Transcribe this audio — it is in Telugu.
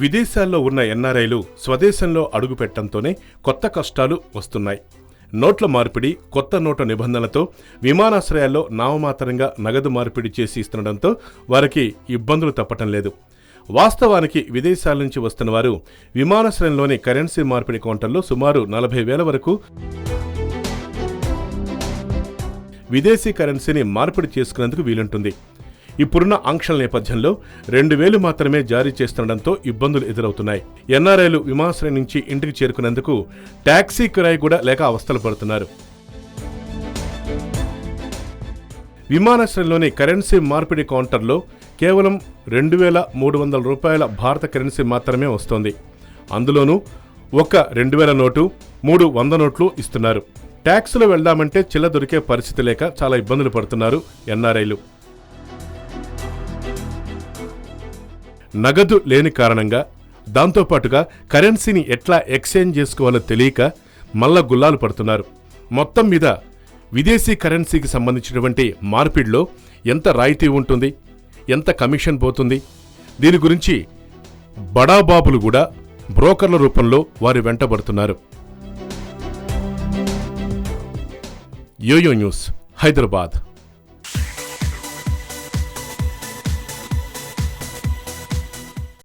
విదేశాల్లో ఉన్న ఎన్ఆర్ఐలు స్వదేశంలో అడుగుపెట్టడంతోనే కొత్త కష్టాలు వస్తున్నాయి. నోట్ల మార్పిడి, కొత్త నోటు నిబంధనలతో విమానాశ్రయాల్లో నామమాత్రంగా నగదు మార్పిడి చేసి ఇస్తుండటంతో వారికి ఇబ్బందులు తప్పటం లేదు. వాస్తవానికి విదేశాల నుంచి వస్తున్న వారు విమానాశ్రయంలోని కరెన్సీ మార్పిడి కౌంటర్లో సుమారు 40,000 వరకు విదేశీ కరెన్సీని మార్పిడి చేసుకునేందుకు వీలుంటుంది. ఇప్పుడున్న ఆంక్షల నేపథ్యంలో 2,000 మాత్రమే జారీ చేస్తుండటంతో ఇబ్బందులు ఎదురవుతున్నాయి. ఎన్ఆర్ఐలు విమానాశ్రయం నుంచి ఇంటికి చేరుకునేందుకు టాక్సీ కిరాయి కూడా లేక అవస్థలు పడుతున్నారు. విమానాశ్రయంలోని కరెన్సీ మార్పిడి కౌంటర్లో కేవలం 2,300 రూపాయల భారత కరెన్సీ మాత్రమే వస్తోంది. అందులోనూ ఒక 2,000 నోటు, 300 నోట్లు ఇస్తున్నారు. ట్యాక్సీలో వెళ్దామంటే చిల్ల దొరికే పరిస్థితి లేక చాలా ఇబ్బందులు పడుతున్నారు ఎన్ఆర్ఐలు. నగదు లేని కారణంగా, దాంతోపాటుగా కరెన్సీని ఎట్లా ఎక్స్చేంజ్ చేసుకోవాలో తెలియక మల్ల గుల్లాలు పడుతున్నారు. మొత్తం మీద విదేశీ కరెన్సీకి సంబంధించినటువంటి మార్పిడిలో ఎంత రాయితీ ఉంటుంది, ఎంత కమిషన్ పోతుంది, దీని గురించి బడాబాబులు కూడా బ్రోకర్ల రూపంలో వారి వెంటబడుతున్నారు. Yo-yo news, Hyderabad.